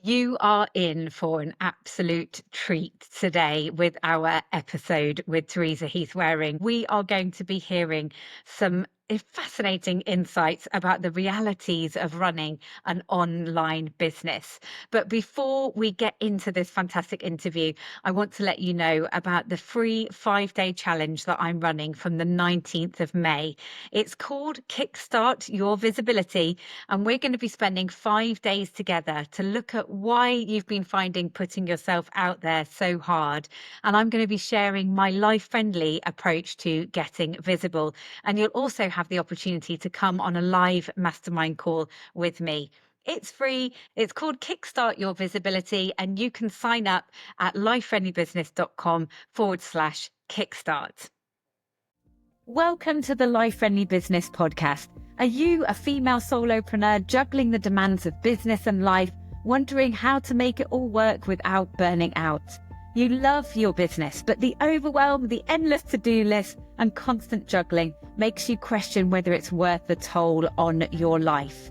You are in for an absolute treat today with our episode with Teresa Heath-Wareing. We are going to be hearing some fascinating insights about the realities of running an online business. But before we get into this fantastic interview, I want to let you know about the free 5-day challenge that I'm running from the 19th of May. It's called Kickstart Your Visibility, and we're going to be spending 5 days together to look at why you've been finding putting yourself out there so hard. And I'm going to be sharing my life-friendly approach to getting visible. And you'll also have the opportunity to come on a live mastermind call with me. It's free. It's called Kickstart Your Visibility, and you can sign up at lifefriendlybusiness.com/kickstart. Welcome to the Life Friendly Business Podcast. Are you a female solopreneur juggling the demands of business and life, wondering how to make it all work without burning out? You love your business, but the overwhelm, the endless to-do list, and constant juggling makes you question whether it's worth the toll on your life.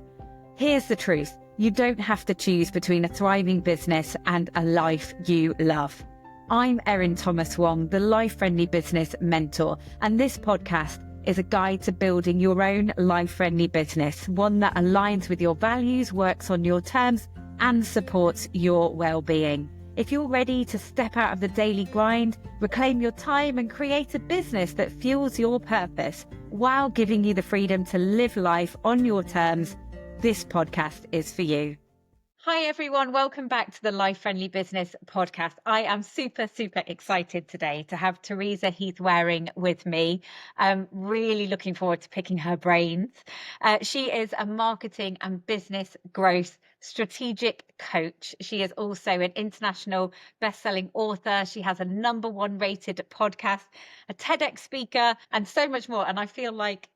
Here's the truth. You don't have to choose between a thriving business and a life you love. I'm Erin Thomas-Wong, the Life Friendly Business Mentor, and this podcast is a guide to building your own life-friendly business, one that aligns with your values, works on your terms, and supports your well-being. If you're ready to step out of the daily grind, reclaim your time, and create a business that fuels your purpose while giving you the freedom to live life on your terms, this podcast is for you. Hi, everyone. Welcome back to the Life Friendly Business Podcast. I am super excited today to have Teresa Heath-Wareing with me. I'm really looking forward to picking her brains. She is a marketing and business growth strategic coach. She is also an international best-selling author. She has a #1 rated podcast, a TEDx speaker, and so much more. And I feel like,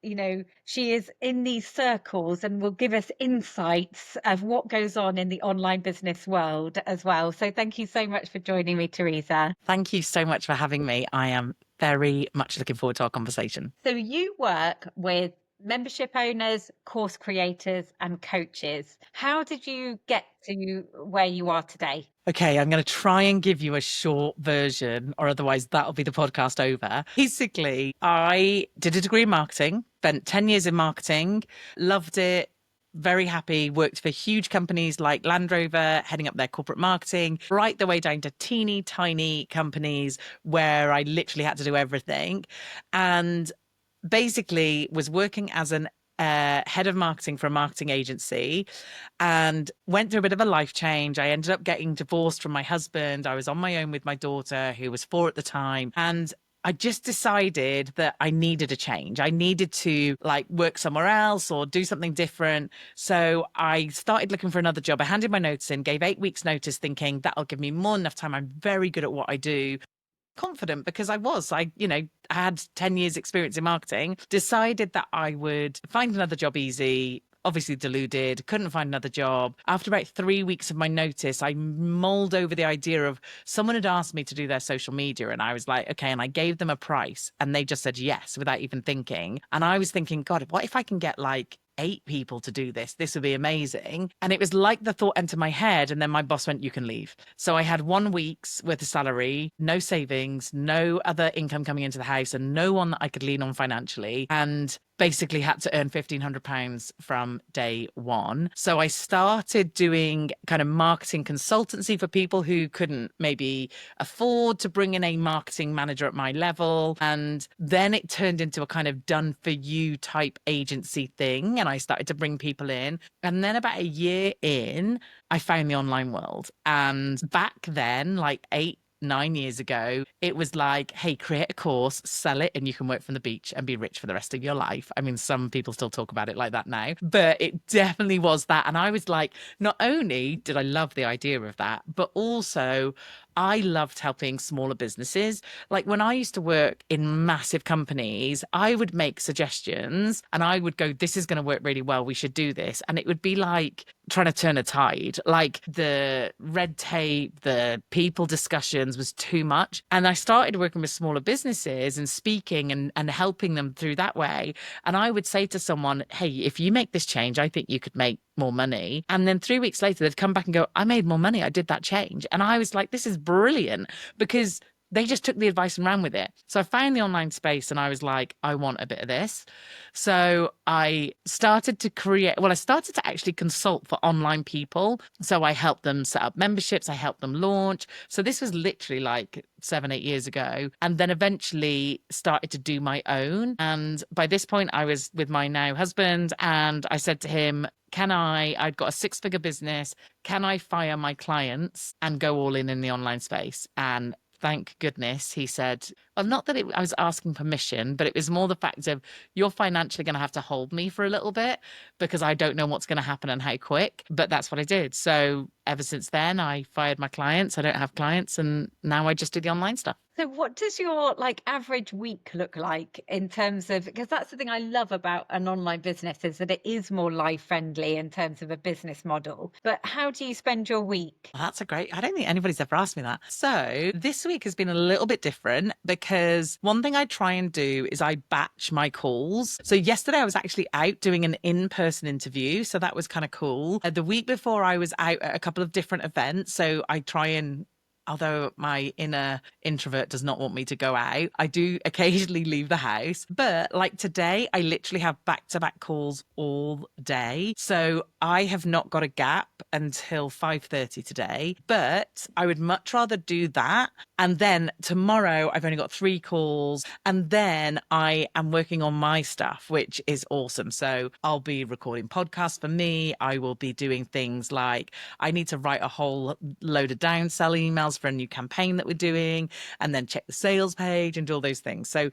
she is in these circles and will give us insights of what goes on in the online business world as well. So thank you so much for joining me, Teresa. Thank you so much for having me. I am very much looking forward to our conversation. So you work with membership owners, course creators, and coaches. How did you get to where you are today? Okay, I'm going to try and give you a short version, or otherwise that'll be the podcast over. Basically, I did a degree in marketing, spent 10 years in marketing, loved it. Very happy, worked for huge companies like Land Rover, heading up their corporate marketing, right the way down to teeny tiny companies where I literally had to do everything. And basically was working as an head of marketing for a marketing agency and went through a bit of a life change. I ended up getting divorced from my husband. I was on my own with my daughter, who was 4 at the time. And I just decided that I needed a change. I needed to work somewhere else or do something different. So I started looking for another job. I handed my notice in, gave 8 weeks notice, thinking that'll give me more than enough time. I'm very good at what I do. Confident because I had 10 years experience in marketing, decided that I would find another job easy. Obviously deluded, couldn't find another job. After about 3 weeks of my notice, I mulled over the idea of someone had asked me to do their social media, and I was like, okay, and I gave them a price and they just said yes without even thinking. And I was thinking, God, what if I can get 8 people to do this? This would be amazing. And it was like the thought entered my head, and then my boss went, you can leave. So I had 1 week's worth of salary, no savings, no other income coming into the house, and no one that I could lean on financially, and basically had to earn £1,500 from day one. So I started doing kind of marketing consultancy for people who couldn't maybe afford to bring in a marketing manager at my level. And then it turned into a kind of done for you type agency thing. And I started to bring people in. And then about a year in, I found the online world. And back then, 8-9 years ago, it was like, hey, create a course, sell it, and you can work from the beach and be rich for the rest of your life. I mean, some people still talk about it like that now, but it definitely was that. And I was like, not only did I love the idea of that, but also I loved helping smaller businesses. Like when I used to work in massive companies, I would make suggestions and I would go, this is going to work really well. We should do this. And it would be like trying to turn a tide. Like the red tape, the people discussions was too much. And I started working with smaller businesses and speaking and helping them through that way. And I would say to someone, hey, if you make this change, I think you could make more money. And then 3 weeks later, they'd come back and go, I made more money. I did that change. And I was like, this is brilliant, because they just took the advice and ran with it. So I found the online space and I was like, I want a bit of this. So I started to actually consult for online people. So I helped them set up memberships. I helped them launch. So this was literally like 7-8 years ago. And then eventually started to do my own. And by this point, I was with my now husband, and I said to him, I'd got a 6-figure business. Can I fire my clients and go all in the online space? And thank goodness he said, well, not that I was asking permission, but it was more the fact of, you're financially going to have to hold me for a little bit, because I don't know what's going to happen and how quick. But that's what I did. So ever since then, I fired my clients. I don't have clients. And now I just do the online stuff. So what does your average week look like in terms of, because that's the thing I love about an online business, is that it is more life friendly in terms of a business model. But how do you spend your week? Well, I don't think anybody's ever asked me that. So this week has been a little bit different, because one thing I try and do is I batch my calls. So yesterday I was actually out doing an in-person interview. So that was kind of cool. The week before I was out at a couple of different events. So I try and, although my inner introvert does not want me to go out, I do occasionally leave the house. But like today, I literally have back-to-back calls all day. So I have not got a gap until 5:30 today. But I would much rather do that. And then tomorrow, I've only got 3 calls. And then I am working on my stuff, which is awesome. So I'll be recording podcasts for me. I will be doing things like, I need to write a whole load of downsell emails for a new campaign that we're doing, and then check the sales page and do all those things. So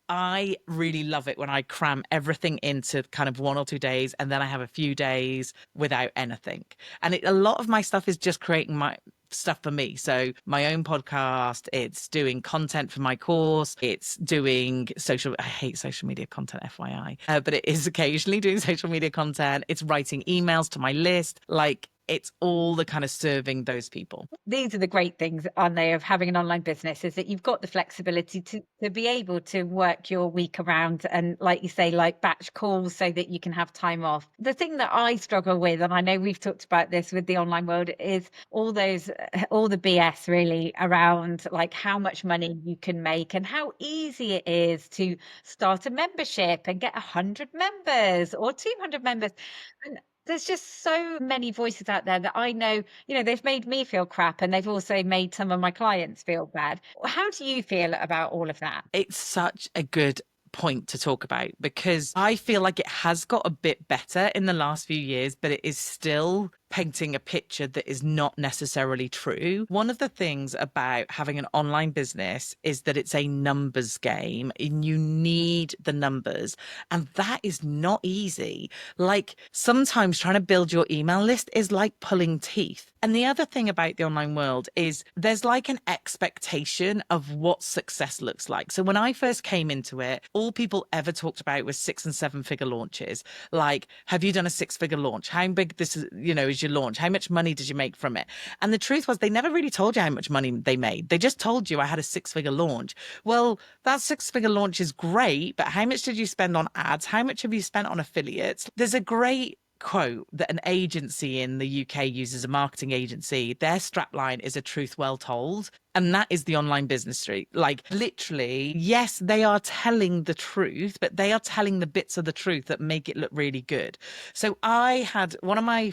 I really love it when I cram everything into kind of 1 or 2 days, and then I have a few days without anything. And a lot of my stuff is just creating my stuff for me. So my own podcast, it's doing content for my course, it's doing I hate social media content, FYI, but it is occasionally doing social media content. It's writing emails to my list. It's all the kind of serving those people. These are the great things, aren't they, of having an online business, is that you've got the flexibility to be able to work your week around, and like you say, batch calls so that you can have time off. The thing that I struggle with, and I know we've talked about this with the online world, is all the BS really around how much money you can make and how easy it is to start a membership and get 100 members or 200 members. And there's just so many voices out there that I know, they've made me feel crap, and they've also made some of my clients feel bad. How do you feel about all of that? It's such a good point to talk about, because I feel like it has got a bit better in the last few years, but it is still painting a picture that is not necessarily true. One of the things about having an online business is that it's a numbers game, and you need the numbers, and that is not easy. Sometimes trying to build your email list is like pulling teeth. And the other thing about the online world is there's an expectation of what success looks like. So when I first came into it, all people ever talked about was 6 and 7 figure launches. Have you done a 6-figure launch? How big this is your launch? How much money did you make from it? And the truth was, they never really told you how much money they made. They just told you I had a 6-figure launch. Well, that 6-figure launch is great, but how much did you spend on ads? How much have you spent on affiliates? There's a great quote that an agency in the UK uses, a marketing agency. Their strapline is "a truth well told." And that is the online business street. Literally, yes, they are telling the truth, but they are telling the bits of the truth that make it look really good. So I had one of my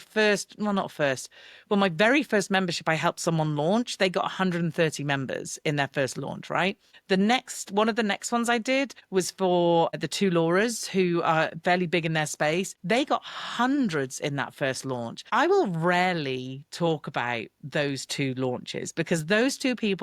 my very first membership, I helped someone launch. They got 130 members in their first launch, right? One of the next ones I did was for the 2 Lauras, who are fairly big in their space. They got hundreds in that first launch. I will rarely talk about those 2 launches, because those 2 people,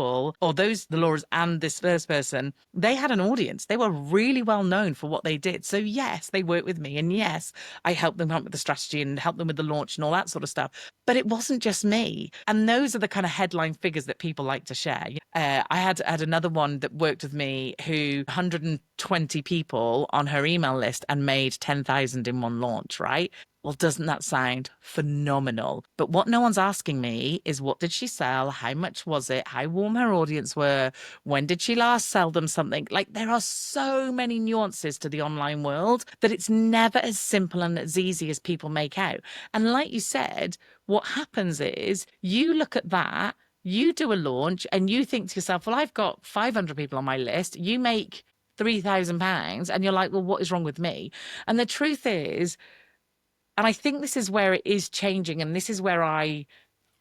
or the Lauras and this first person, they had an audience. They were really well known for what they did. So yes, they worked with me, and yes, I helped them come up with the strategy and helped them with the launch and all that sort of stuff. But it wasn't just me. And those are the kind of headline figures that people like to share. I had another one that worked with me who 120 people on her email list and made 10,000 in one launch, right? Well, doesn't that sound phenomenal? But what no one's asking me is, what did she sell? How much was it? How warm her audience were? When did she last sell them something? Like, there are so many nuances to the online world that it's never as simple and as easy as people make out. And like you said, what happens is you look at that, you do a launch and you think to yourself, well, I've got 500 people on my list. You make £3,000 and you're like, well, what is wrong with me? And the truth is, and I think this is where it is changing, and this is where I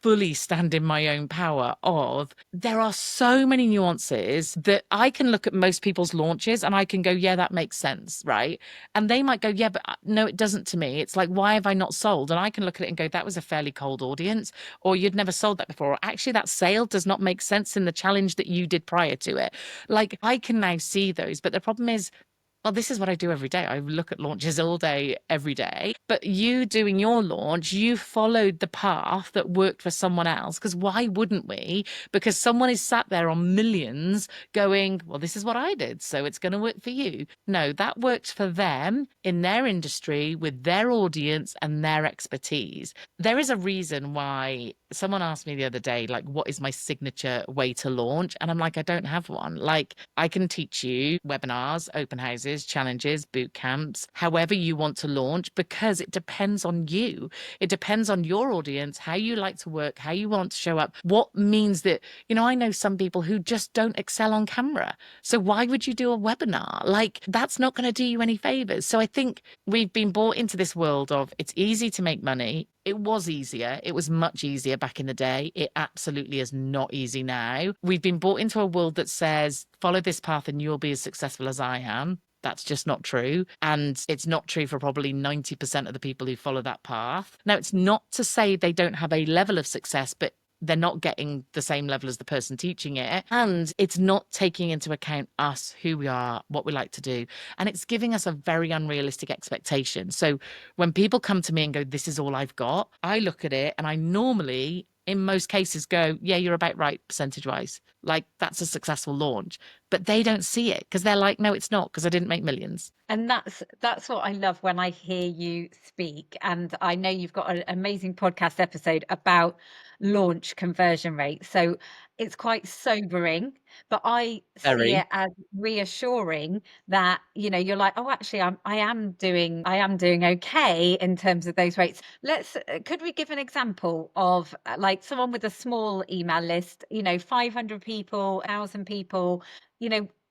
fully stand in my own power of, there are so many nuances that I can look at most people's launches and I can go, yeah, that makes sense, right? And they might go, yeah, but no, it doesn't to me. It's like, why have I not sold? And I can look at it and go, that was a fairly cold audience, or you'd never sold that before. Or actually, that sale does not make sense in the challenge that you did prior to it. Like, I can now see those, but the problem is, well, this is what I do every day. I look at launches all day, every day. But you doing your launch, you followed the path that worked for someone else. Because why wouldn't we? Because someone is sat there on millions going, well, this is what I did, so it's going to work for you. No, that worked for them in their industry with their audience and their expertise. There is a reason why someone asked me the other day, like, what is my signature way to launch? And I'm like, I don't have one. Like, I can teach you webinars, open houses, challenges, boot camps, however you want to launch, because it depends on you. It depends on your audience, how you like to work, how you want to show up. What means that, I know some people who just don't excel on camera. So why would you do a webinar? Like, that's not going to do you any favors. So I think we've been brought into this world of, it's easy to make money. It was easier. It was much easier back in the day. It absolutely is not easy now. We've been brought into a world that says, follow this path and you'll be as successful as I am. That's just not true. And it's not true for probably 90% of the people who follow that path. Now, it's not to say they don't have a level of success, but they're not getting the same level as the person teaching it. And it's not taking into account us, who we are, what we like to do. And it's giving us a very unrealistic expectation. So when people come to me and go, this is all I've got, I look at it and I normally, in most cases, go, yeah, you're about right, percentage wise. Like, that's a successful launch. But they don't see it because they're like, no, it's not, because I didn't make millions. And that's what I love when I hear you speak. And I know you've got an amazing podcast episode about launch conversion rate. So it's quite sobering, but I see Very. it as reassuring that, you're like, oh, actually, I am doing okay in terms of those rates. Could we give an example of like someone with a small email list, 500 people, 1,000 people,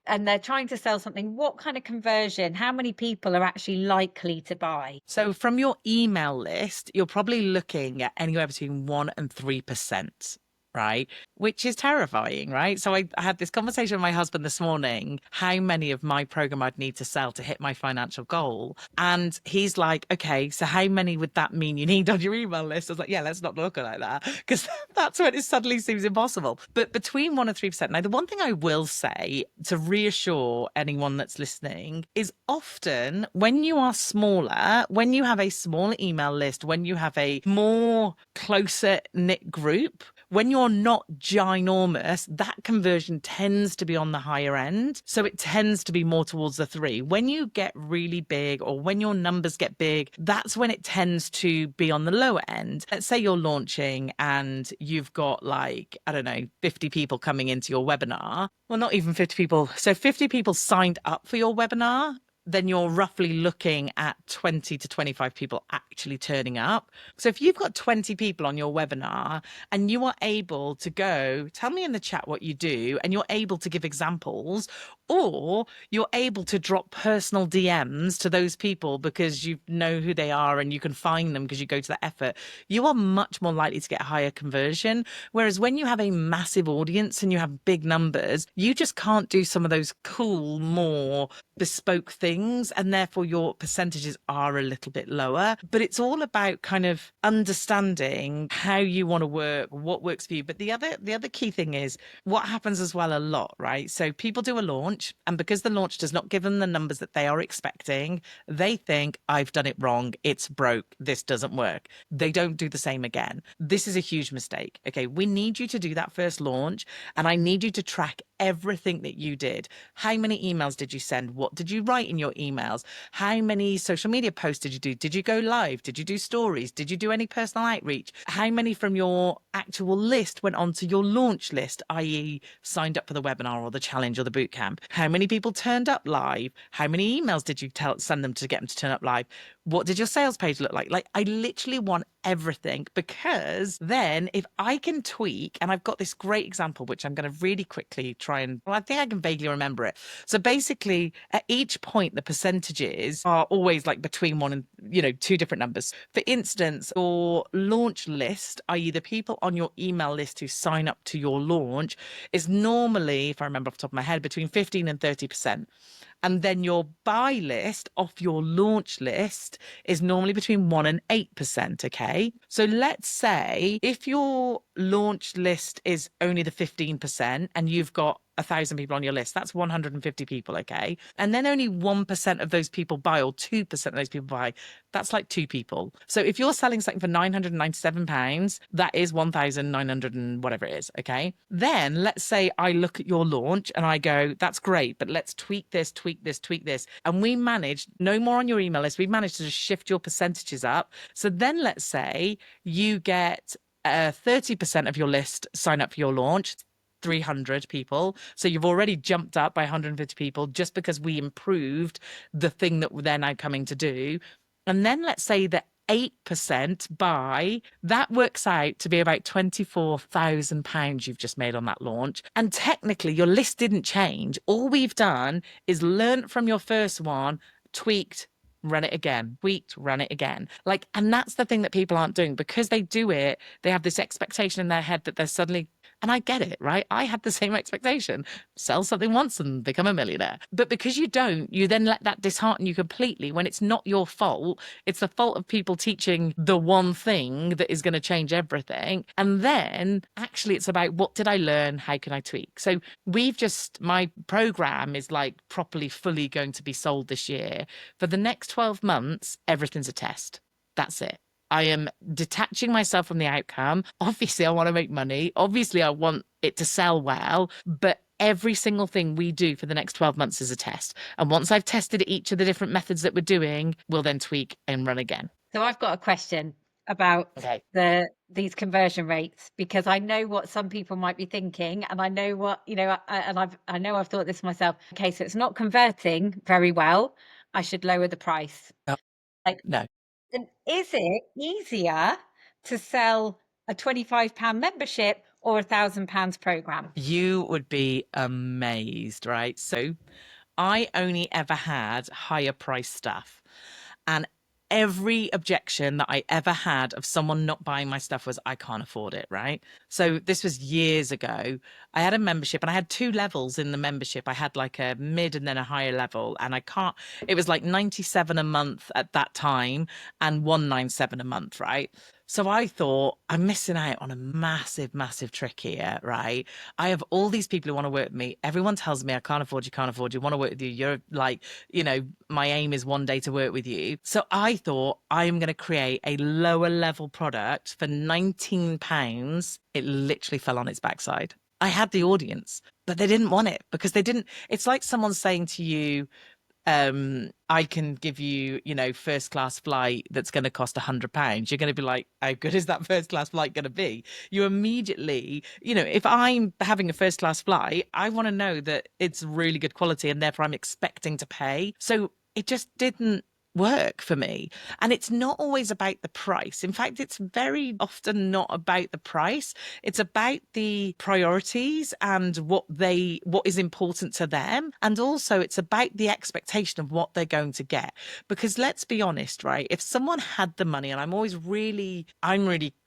and they're trying to sell something? What kind of conversion, how many people are actually likely to buy? So from your email list, you're probably looking at anywhere between 1% and 3%. Right? Which is terrifying, right? So I had this conversation with my husband this morning, how many of my program I'd need to sell to hit my financial goal. And he's like, okay, so how many would that mean you need on your email list? I was like, yeah, let's not look at it like that, because that's when it suddenly seems impossible. But between 1% and 3%. Now, the one thing I will say to reassure anyone that's listening is, often when you are smaller, when you have a smaller email list, when you have a more closer knit group, when you're not ginormous, that conversion tends to be on the higher end. So it tends to be more towards the 3. When you get really big, or when your numbers get big, that's when it tends to be on the lower end. Let's say you're launching and you've got, like, I don't know, 50 people coming into your webinar. Well, not even 50 people. So 50 people signed up for your webinar. Then you're roughly looking at 20 to 25 people actually turning up. So if you've got 20 people on your webinar and you are able to go, tell me in the chat what you do, and you're able to give examples, or you're able to drop personal DMs to those people because you know who they are and you can find them because you go to that effort, you are much more likely to get a higher conversion. Whereas when you have a massive audience and you have big numbers, you just can't do some of those cool, more bespoke things, and therefore your percentages are a little bit lower. But it's all about kind of understanding how you want to work, what works for you. But the other key thing is what happens as well a lot, right? So people do a launch, and because the launch does not give them the numbers that they are expecting, they think, I've done it wrong, it's broke, this doesn't work. They don't do the same again. This is a huge mistake. Okay, we need you to do that first launch, and I need you to track everything that you did. How many emails did you send? What did you write in in your emails? How many social media posts did you do? Did you go live? Did you do stories? Did you do any personal outreach? How many from your actual list went onto your launch list, i.e. signed up for the webinar or the challenge or the bootcamp? How many people turned up live? How many emails did you send them to get them to turn up live? What did your sales page look like? Like, I literally want everything, because then if I can tweak, and I've got this great example, which I'm going to really quickly try and, well, I think I can vaguely remember it. So basically at each point, the percentages are always like between one and, two different numbers. For instance, your launch list, i.e. the people on your email list who sign up to your launch, is normally, if I remember off the top of my head, between 15 and 30%. And then your buy list off your launch list is normally between 1 and 8%. Okay. So let's say if your launch list is only the 15% and you've got 1,000 people on your list, that's 150 people. Okay. And then only 1% of those people buy, or 2% of those people buy, that's like 2 people. So if you're selling something for £997, that is 1,900 and whatever it is. Okay. Then let's say I look at your launch and I go, that's great, but let's tweak this, tweak this, tweak this. And we managed no more on your email list. We managed to just shift your percentages up. So then let's say you get 30% of your list sign up for your launch, 300 people. So you've already jumped up by 150 people just because we improved the thing that they're now coming to do. And then let's say that 8% buy, that works out to be about £24,000 you've just made on that launch. And technically your list didn't change. All we've done is learnt from your first one, tweaked, run it again, tweaked, run it again. Like, and that's the thing that people aren't doing, because they do it. They have this expectation in their head that they're suddenly, and I get it, right? I had the same expectation, sell something once and become a millionaire. But because you don't, you then let that dishearten you completely, when it's not your fault. It's the fault of people teaching the one thing that is going to change everything. And then actually it's about, what did I learn? How can I tweak? So my program is like properly, fully going to be sold this year. For the next 12 months, everything's a test. That's it. I am detaching myself from the outcome. Obviously, I want to make money. Obviously, I want it to sell well. But every single thing we do for the next 12 months is a test. And once I've tested each of the different methods that we're doing, we'll then tweak and run again. So I've got a question about these conversion rates, because I know what some people might be thinking, and I know what, I know I've thought this myself. Okay, so it's not converting very well. I should lower the price. No. And is it easier to sell a £25 membership or £1,000 program? You would be amazed, right? So I only ever had higher price stuff, and every objection that I ever had of someone not buying my stuff was, I can't afford it, right? So this was years ago. I had a membership and I had 2 levels in the membership. I had like a mid and then a higher level, and it was like 97 a month at that time and 197 a month, right? So I thought, I'm missing out on a massive, massive trick here, right? I have all these people who want to work with me. Everyone tells me I can't afford you, want to work with you. You're like, my aim is one day to work with you. So I thought, I'm going to create a lower level product for £19. It literally fell on its backside. I had the audience, but they didn't want it, because it's like someone saying to you, I can give you, first class flight that's going to cost £100. You're going to be like, how good is that first class flight going to be? You immediately, if I'm having a first class flight, I want to know that it's really good quality, and therefore I'm expecting to pay. So it just didn't work for me. And it's not always about the price. In fact, it's very often not about the price. It's about the priorities and what is important to them. And also it's about the expectation of what they're going to get. Because let's be honest, right? If someone had the money, and I'm really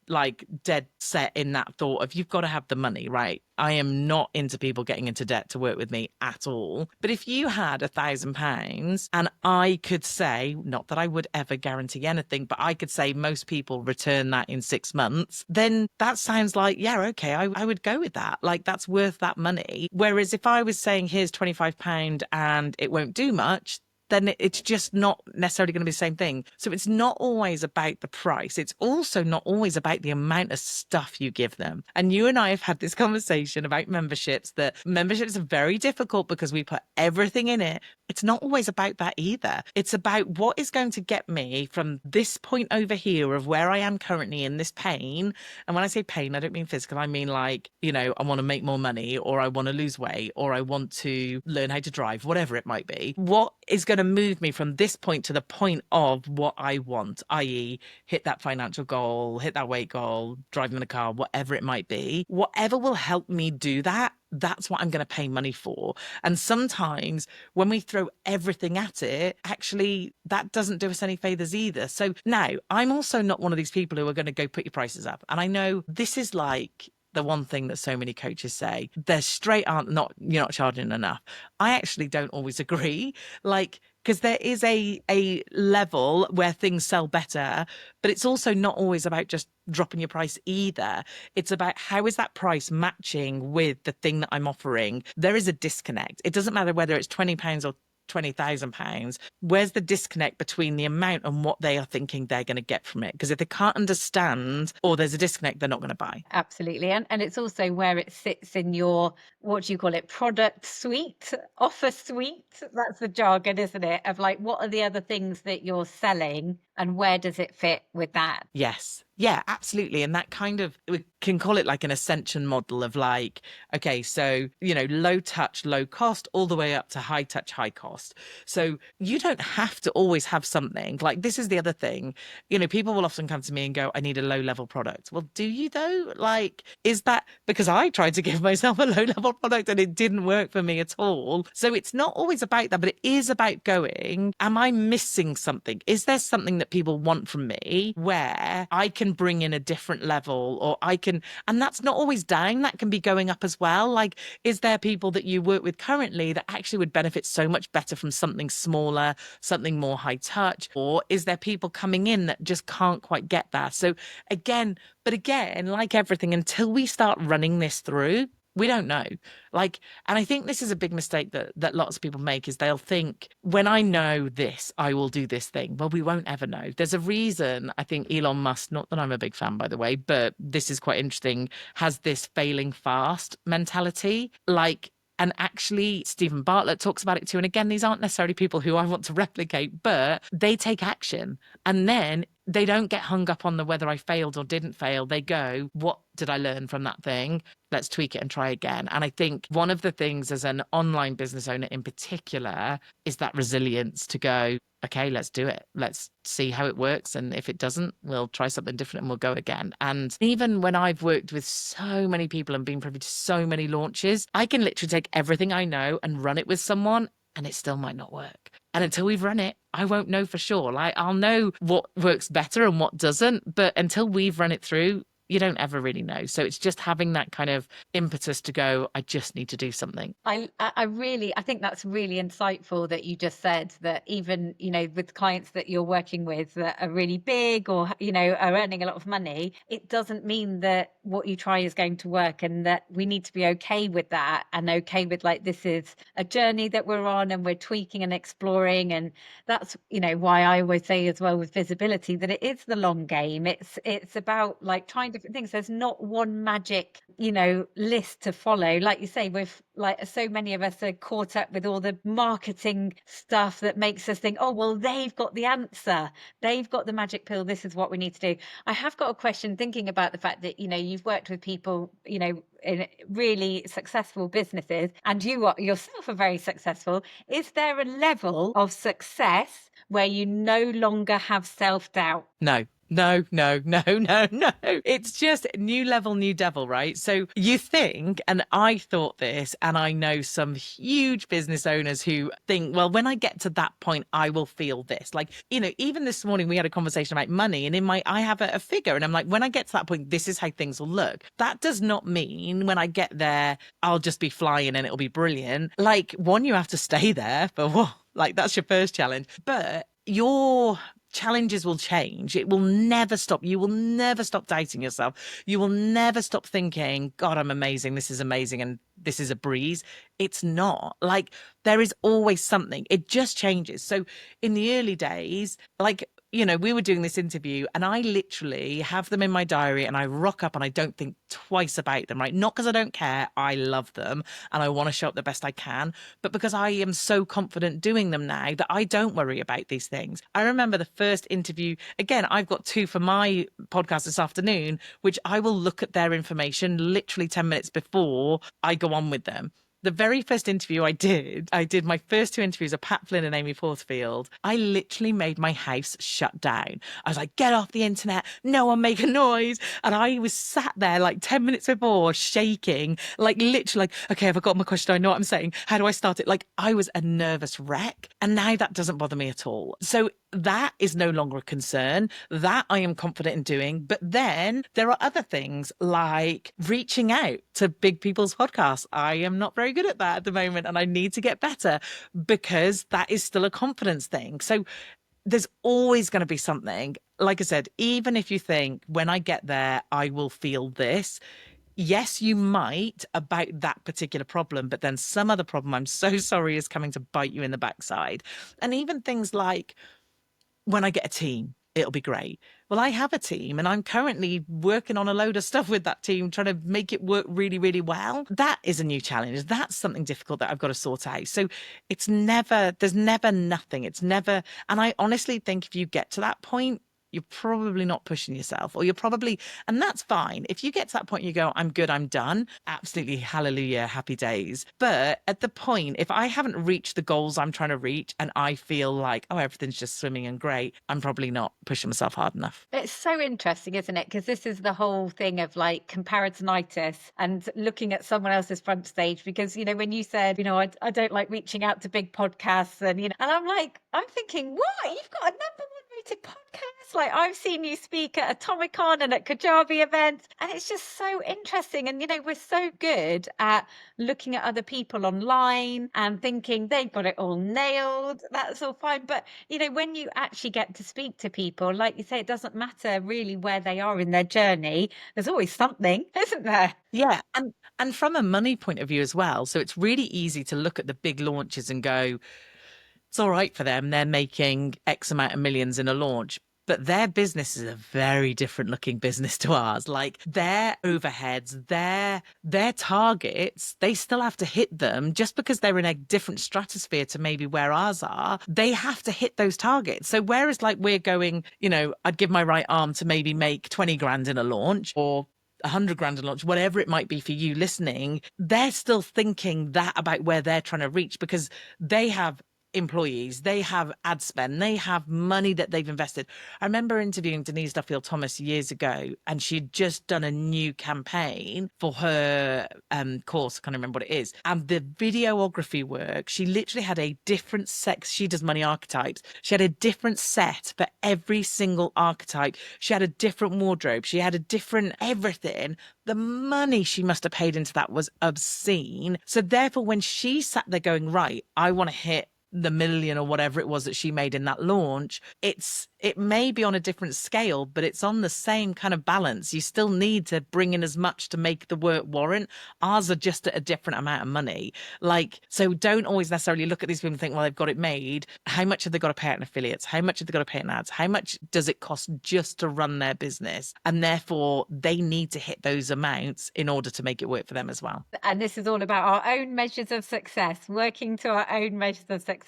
like dead set in that thought of, you've got to have the money, right? I am not into people getting into debt to work with me at all. But if you had £1,000 and I could say, not that I would ever guarantee anything, but I could say most people return that in 6 months, then that sounds like, yeah, okay, I would go with that. Like, that's worth that money. Whereas if I was saying, here's £25 and it won't do much, then it's just not necessarily going to be the same thing. So it's not always about the price. It's also not always about the amount of stuff you give them. And you and I have had this conversation about memberships, that memberships are very difficult because we put everything in it. It's not always about that either. It's about what is going to get me from this point over here of where I am currently in this pain. And when I say pain, I don't mean physical. I mean like, I want to make more money, or I want to lose weight, or I want to learn how to drive, whatever it might be. What is going to move me from this point to the point of what I want, i.e. hit that financial goal, hit that weight goal, driving in a car, whatever it might be. Whatever will help me do that, that's what I'm going to pay money for. And sometimes when we throw everything at it, actually, that doesn't do us any favors either. So now, I'm also not one of these people who are going to go put your prices up. And I know this is like the one thing that so many coaches say, they're straight you're not charging enough. I actually don't always agree. Because there is a level where things sell better, but it's also not always about just dropping your price either. It's about how is that price matching with the thing that I'm offering. There is a disconnect. It doesn't matter whether it's £20 or £20,000. Where's the disconnect between the amount and what they are thinking they're going to get from it? Because if they can't understand, or there's a disconnect, they're not going to buy. Absolutely. And it's also where it sits in your, what do you call it, product suite, offer suite. That's the jargon, isn't it? Of like, what are the other things that you're selling and where does it fit with that? Yes. Yeah, absolutely. And that kind of, we can call it like an ascension model of like, okay, so, low touch, low cost, all the way up to high touch, high cost. So you don't have to always have something. Like, this is the other thing. People will often come to me and go, I need a low level product. Well, do you though? Like, is that because I tried to give myself a low level product and it didn't work for me at all? So it's not always about that, but it is about going, am I missing something? Is there something that people want from me where I can bring in a different level, or and that's not always down, that can be going up as well. Like, is there people that you work with currently that actually would benefit so much better from something smaller, something more high touch? Or is there people coming in that just can't quite get that? So again, like everything, until we start running this through, we don't know. And I think this is a big mistake that lots of people make, is they'll think, when I know this, I will do this thing. Well, we won't ever know. There's a reason, I think Elon Musk, not that I'm a big fan, by the way, but this is quite interesting, has this failing fast mentality. And actually, Stephen Bartlett talks about it too. And again, these aren't necessarily people who I want to replicate, but they take action. And then they don't get hung up on the whether I failed or didn't fail. They go, what did I learn from that thing? Let's tweak it and try again. And I think one of the things as an online business owner in particular is that resilience to go, okay, let's do it. Let's see how it works. And if it doesn't, we'll try something different and we'll go again. And even when I've worked with so many people and been privy to so many launches, I can literally take everything I know and run it with someone and it still might not work. And until we've run it, I won't know for sure. I'll know what works better and what doesn't. But until we've run it through, you don't ever really know. So it's just having that kind of impetus to go, I just need to do something. I think that's really insightful that you just said that even, with clients that you're working with that are really big or, are earning a lot of money, it doesn't mean that what you try is going to work, and that we need to be okay with that, and okay with this is a journey that we're on and we're tweaking and exploring. And that's, why I always say as well with visibility that it is the long game. It's about trying different things. There's not one magic, list to follow. Like you say, with so many of us are caught up with all the marketing stuff that makes us think, oh, well, they've got the answer. They've got the magic pill. This is what we need to do. I have got a question thinking about the fact that, you've worked with people, in really successful businesses, and you yourself are very successful. Is there a level of success where you no longer have self-doubt? No. It's just new level, new devil, right? So you think, and I thought this, and I know some huge business owners who think, well, when I get to that point, I will feel this. Even this morning, we had a conversation about money, and I have a figure, and I'm like, when I get to that point, this is how things will look. That does not mean when I get there, I'll just be flying and it'll be brilliant. One, you have to stay there for what? That's your first challenge. But challenges will change. It will never stop. You will never stop doubting yourself. You will never stop thinking, God, I'm amazing. This is amazing. And this is a breeze. It's not. Like, there is always something. It just changes. So in the early days, like, you know, we were doing this interview and I literally have them in my diary and I rock up and I don't think twice about them, right? Not because I don't care. I love them and I want to show up the best I can, but because I am so confident doing them now that I don't worry about these things. I remember the first interview, again, I've got 2 for my podcast this afternoon, which I will look at their information literally 10 minutes before I go on with them. The very first interview I did my first 2 interviews of Pat Flynn and Amy Forthfield. I literally made my house shut down. I was like, get off the internet. No one make a noise. And I was sat there like 10 minutes before shaking, like literally like, okay, I've got my question. I know what I'm saying. How do I start it? Like I was a nervous wreck. And now that doesn't bother me at all. So that is no longer a concern. That I am confident in doing. But then there are other things like reaching out to big people's podcasts. I am not very good at that at the moment and I need to get better because that is still a confidence thing. So there's always going to be something. Like I said, even if you think when I get there, I will feel this. Yes, you might about that particular problem, but then some other problem, I'm so sorry, is coming to bite you in the backside. And even things like, when I get a team, it'll be great. Well, I have a team and I'm currently working on a load of stuff with that team, trying to make it work really, really well. That is a new challenge. That's something difficult that I've got to sort out. So there's never nothing. It's never, and I honestly think if you get to that point, you're probably not pushing yourself, or you're probably, and that's fine. If you get to that point, you go, I'm good, I'm done. Absolutely, hallelujah, happy days. But at the point, if I haven't reached the goals I'm trying to reach and I feel like, oh, everything's just swimming and great, I'm probably not pushing myself hard enough. It's so interesting, isn't it? Because this is the whole thing of like comparisonitis and looking at someone else's front stage. Because, you know, when you said, you know, I don't like reaching out to big podcasts and, you know, and I'm thinking, what? You've got a number 1 rated podcast? Like I've seen you speak at Atomicon and at Kajabi events. And it's just so interesting. And, you know, we're so good at looking at other people online and thinking they've got it all nailed. That's all fine. But, you know, when you actually get to speak to people, like you say, it doesn't matter really where they are in their journey. There's always something, isn't there? Yeah. And from a money point of view as well. So it's really easy to look at the big launches and go, it's all right for them. They're making X amount of millions in a launch. But their business is a very different looking business to ours. Like their overheads, their targets, they still have to hit them just because they're in a different stratosphere to maybe where ours are. They have to hit those targets. So whereas like we're going, you know, I'd give my right arm to maybe make 20 grand in a launch or 100 grand a launch, whatever it might be for you listening, they're still thinking that about where they're trying to reach because they have employees, they have ad spend, they have money that they've invested. I remember interviewing Denise Duffield-Thomas years ago, and she'd just done a new campaign for her course. I can't remember what it is. And the videography work, she literally had a different set. She does money archetypes. She had a different set for every single archetype. She had a different wardrobe. She had a different everything. The money she must have paid into that was obscene. So therefore, when she sat there going, right, I want to hit the million or whatever it was that she made in that launch, it may be on a different scale, but it's on the same kind of balance. You still need to bring in as much to make the work warrant. Ours are just at a different amount of money. Like, so don't always necessarily look at these people and think, well, they've got it made. How much have they got to pay out in affiliates? How much have they got to pay in ads? How much does it cost just to run their business? And therefore they need to hit those amounts in order to make it work for them as well. And this is all about our own measures of success, working to our own measures of success.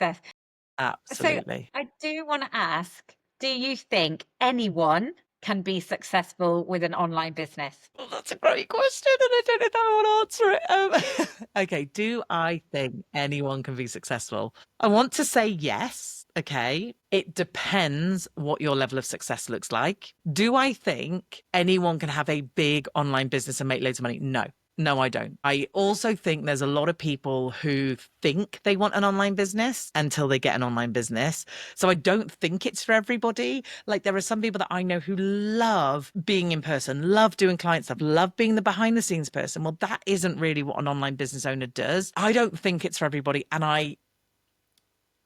Absolutely. So I do want to ask, do you think anyone can be successful with an online business? Well, that's a great question, and I don't know how I want to answer it. Okay, do I think anyone can be successful? I want to say yes. Okay, it depends what your level of success looks like. Do I think anyone can have a big online business and make loads of money? No. No, I don't. I also think there's a lot of people who think they want an online business until they get an online business. So I don't think it's for everybody. Like there are some people that I know who love being in person, love doing client stuff, love being the behind the scenes person. Well, that isn't really what an online business owner does. I don't think it's for everybody. And I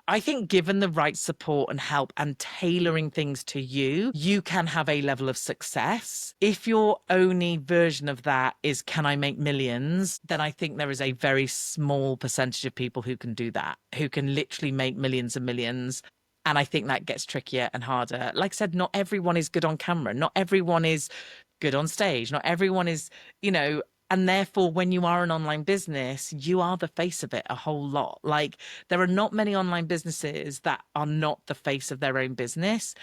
I think given the right support and help and tailoring things to you, you can have a level of success. If your only version of that is, can I make millions? Then I think there is a very small percentage of people who can do that, who can literally make millions and millions. And I think that gets trickier and harder. Like I said, not everyone is good on camera. Not everyone is good on stage. Not everyone is, you know, and therefore, when you are an online business, you are the face of it a whole lot. Like, there are not many online businesses that are not the face of their own business.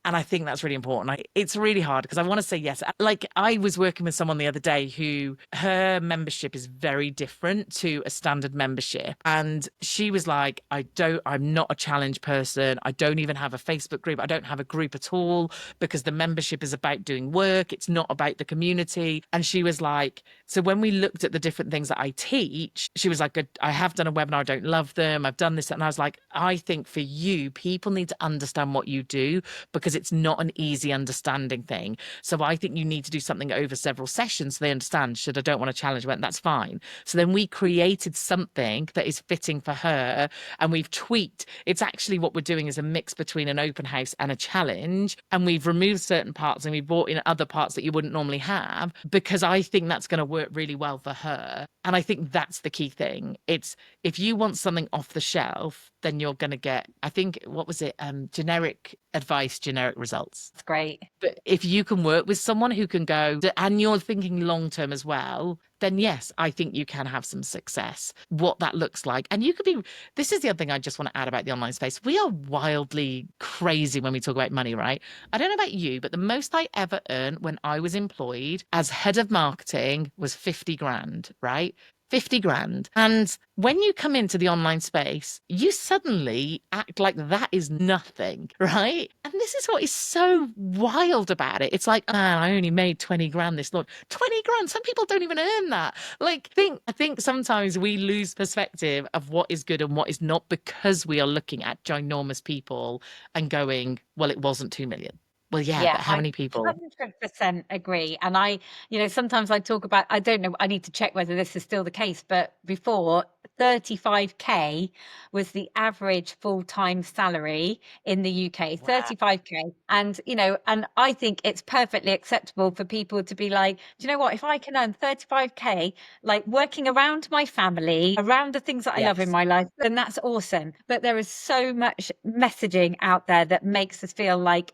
And I think that's really important. It's really hard because I want to say yes. Like, I was working with someone the other day who her membership is very different to a standard membership. And she was like, I'm not a challenge person. I don't even have a Facebook group. I don't have a group at all because the membership is about doing work. It's not about the community. And she was like, so when we looked at the different things that I teach, she was like, I have done a webinar. I don't love them. I've done this. And I was like, I think for you, people need to understand what you do because it's not an easy understanding thing. So I think you need to do something over several sessions so they understand, should I don't want to challenge event, that's fine. So then we created something that is fitting for her and we've tweaked. It's actually what we're doing is a mix between an open house and a challenge. And we've removed certain parts and we've brought in other parts that you wouldn't normally have because I think that's going to work really well for her. And I think that's the key thing. It's if you want something off the shelf, then you're going to get, I think, what was it? Generic advice, generic results. That's great. But if you can work with someone who can go, and you're thinking long term as well, then yes, I think you can have some success. What that looks like. And you could be, this is the other thing I just want to add about the online space. We are wildly crazy when we talk about money, right? I don't know about you, but the most I ever earned when I was employed as head of marketing was 50 grand, right? 50 grand. And when you come into the online space, you suddenly act like that is nothing, right? And this is what is so wild about it. It's like, man, I only made 20 grand this launch. 20 grand. Some people don't even earn that. Like, I think sometimes we lose perspective of what is good and what is not because we are looking at ginormous people and going, well, it wasn't 2 million. Well, yeah, but how many people? 100% agree. And sometimes I talk about, I don't know, I need to check whether this is still the case, but before 35K was the average full-time salary in the UK, wow. 35K. And, and I think it's perfectly acceptable for people to be like, do you know what, if I can earn 35K, like working around my family, around the things that I love in my life, then that's awesome. But there is so much messaging out there that makes us feel like,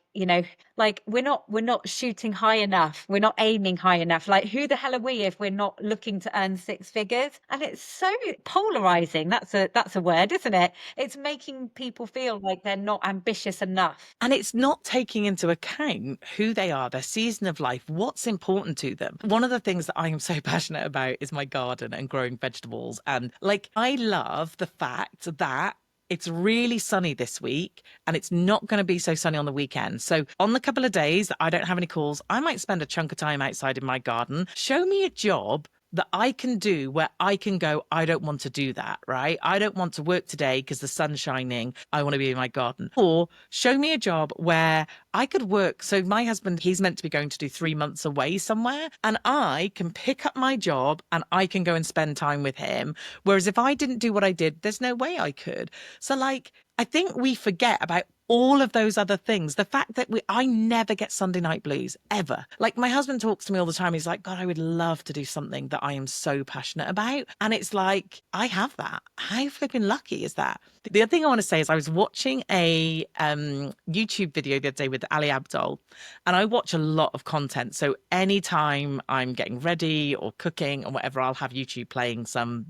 like we're not shooting high enough. We're not aiming high enough. Like, who the hell are we if we're not looking to earn six figures? And it's so polarizing. That's a word, isn't it? It's making people feel like they're not ambitious enough. And it's not taking into account who they are, their season of life, what's important to them. One of the things that I am so passionate about is my garden and growing vegetables. And I love the fact that it's really sunny this week and it's not going to be so sunny on the weekend. So on the couple of days that I don't have any calls, I might spend a chunk of time outside in my garden. Show me a job that I can do where I can go, I don't want to do that, right? I don't want to work today because the sun's shining. I want to be in my garden. Or show me a job where I could work. So my husband, he's meant to be going to do 3 months away somewhere and I can pick up my job and I can go and spend time with him. Whereas if I didn't do what I did, there's no way I could. So I think we forget about all of those other things. The fact that I never get Sunday night blues, ever. Like, my husband talks to me all the time. He's like, God, I would love to do something that I am so passionate about. And it's like, I have that. How flipping lucky is that? The other thing I want to say is I was watching a YouTube video the other day with Ali Abdul, and I watch a lot of content. So anytime I'm getting ready or cooking or whatever, I'll have YouTube playing some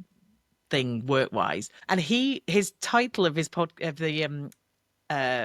thing work-wise. And his title of his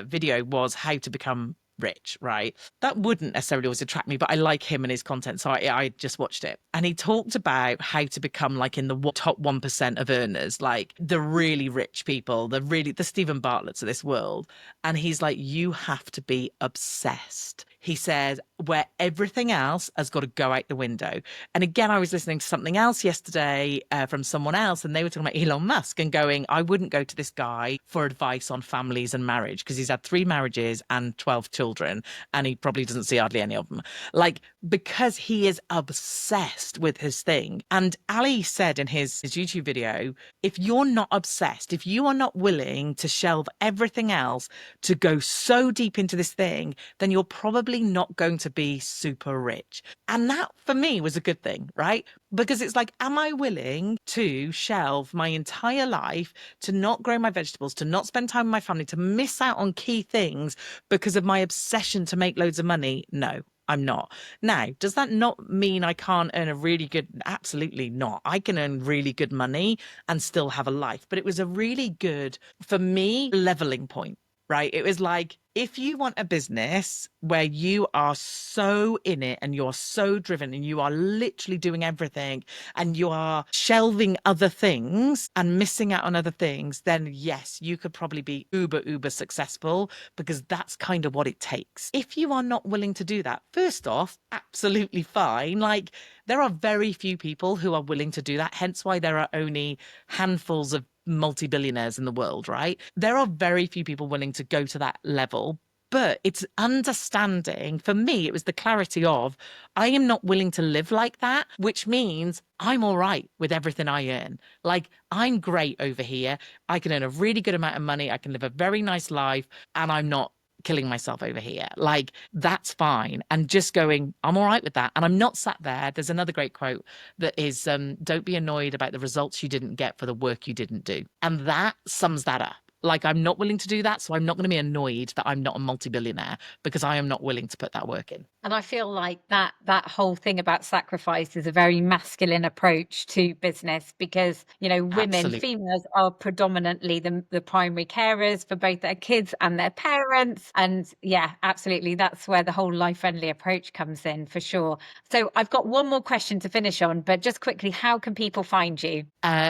video was how to become rich, right? That wouldn't necessarily always attract me, but I like him and his content. So I just watched it. And he talked about how to become in the top 1% of earners, like the really rich people, the Stephen Bartletts of this world. And he's like, you have to be obsessed. he said, where everything else has got to go out the window. And again, I was listening to something else yesterday from someone else, and they were talking about Elon Musk and going, I wouldn't go to this guy for advice on families and marriage because he's had 3 marriages and 12 children, and he probably doesn't see hardly any of them. Like, because he is obsessed with his thing. And Ali said in his YouTube video, if you're not obsessed, if you are not willing to shelve everything else to go so deep into this thing, then you're probably not going to be super rich. And that for me was a good thing, right? Because it's like, am I willing to shelve my entire life, to not grow my vegetables, to not spend time with my family, to miss out on key things because of my obsession to make loads of money? No, I'm not. Now, does that not mean I can't earn a really good? Absolutely not. I can earn really good money and still have a life. But it was a really good, for me, leveling point, right? It was like, if you want a business where you are so in it and you're so driven and you are literally doing everything and you are shelving other things and missing out on other things, then yes, you could probably be uber successful because that's kind of what it takes. If you are not willing to do that, first off, absolutely fine. Like, there are very few people who are willing to do that, hence why there are only handfuls of multi-billionaires in the world, right? There are very few people willing to go to that level. But it's understanding, for me, it was the clarity of, I am not willing to live like that, which means I'm all right with everything I earn. Like, I'm great over here. I can earn a really good amount of money. I can live a very nice life, and I'm not killing myself over here. Like, that's fine. And just going, I'm all right with that. And I'm not sat there. There's another great quote that is, don't be annoyed about the results you didn't get for the work you didn't do. And that sums that up. Like, I'm not willing to do that. So I'm not going to be annoyed that I'm not a multi-billionaire because I am not willing to put that work in. And I feel like that whole thing about sacrifice is a very masculine approach to business because, you know, women, Absolutely. females are predominantly the primary carers for both their kids and their parents. And yeah, absolutely. That's where the whole life-friendly approach comes in for sure. So I've got one more question to finish on, but just quickly, how can people find you?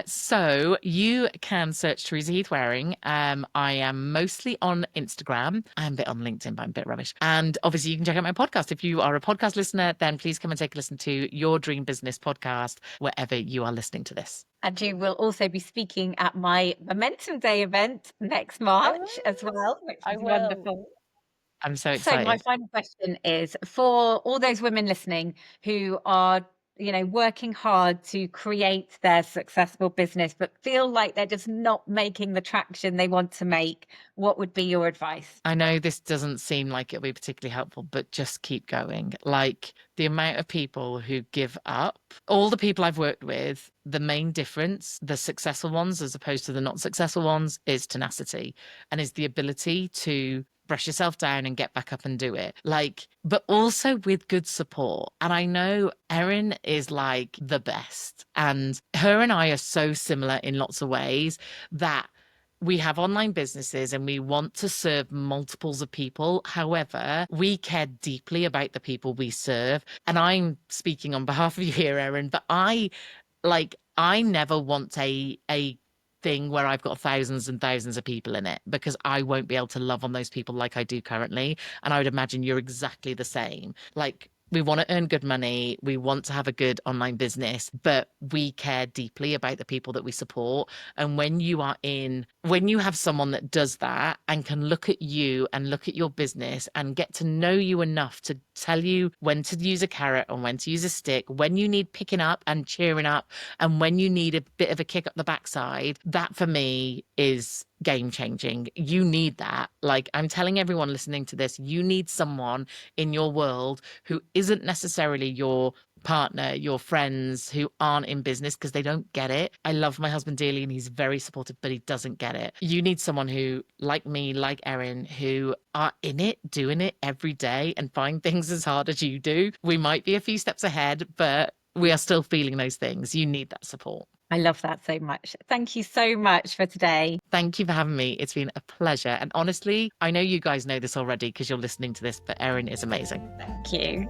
So you can search Teresa Heath-Wareing. I am mostly on Instagram. I'm a bit on LinkedIn, but I'm a bit rubbish. And obviously you can check out my podcast. If you are a podcast listener, then please come and take a listen to Your Dream Business podcast, wherever you are listening to this. And you will also be speaking at my Momentum Day event next March as well, which is wonderful. I'm so So excited. my final question is for all those women listening who are, you know, working hard to create their successful business, but feel like they're just not making the traction they want to make, what would be your advice? I know this doesn't seem like it'll be particularly helpful, but just keep going. Like, the amount of people who give up, all the people I've worked with, the main difference, the successful ones as opposed to the not successful ones, is tenacity and is the ability to brush yourself down and get back up and do it. Like, but also with good support. And I know Erin is like the best, and her and I are so similar in lots of ways that we have online businesses and we want to serve multiples of people. However, we care deeply about the people we serve. And I'm speaking on behalf of you here, Erin, but I never want a thing where I've got thousands and thousands of people in it, because I won't be able to love on those people like I do currently. And I would imagine you're exactly the same. Like, we want to earn good money. We want to have a good online business, but we care deeply about the people that we support. And when you have someone that does that and can look at you and look at your business and get to know you enough to tell you when to use a carrot and when to use a stick, when you need picking up and cheering up, and when you need a bit of a kick up the backside, that for me is game changing. You need that. Like, I'm telling everyone listening to this, you need someone in your world who isn't necessarily your partner, your friends, who aren't in business because they don't get it. I love my husband dearly and he's very supportive, but he doesn't get it. You need someone who, like me, like Erin, who are in it, doing it every day and find things as hard as you do. We might be a few steps ahead, but we are still feeling those things. You need that support. I love that so much. Thank you so much for today. Thank you for having me. It's been a pleasure. And honestly, I know you guys know this already because you're listening to this, but Erin is amazing. Thank you.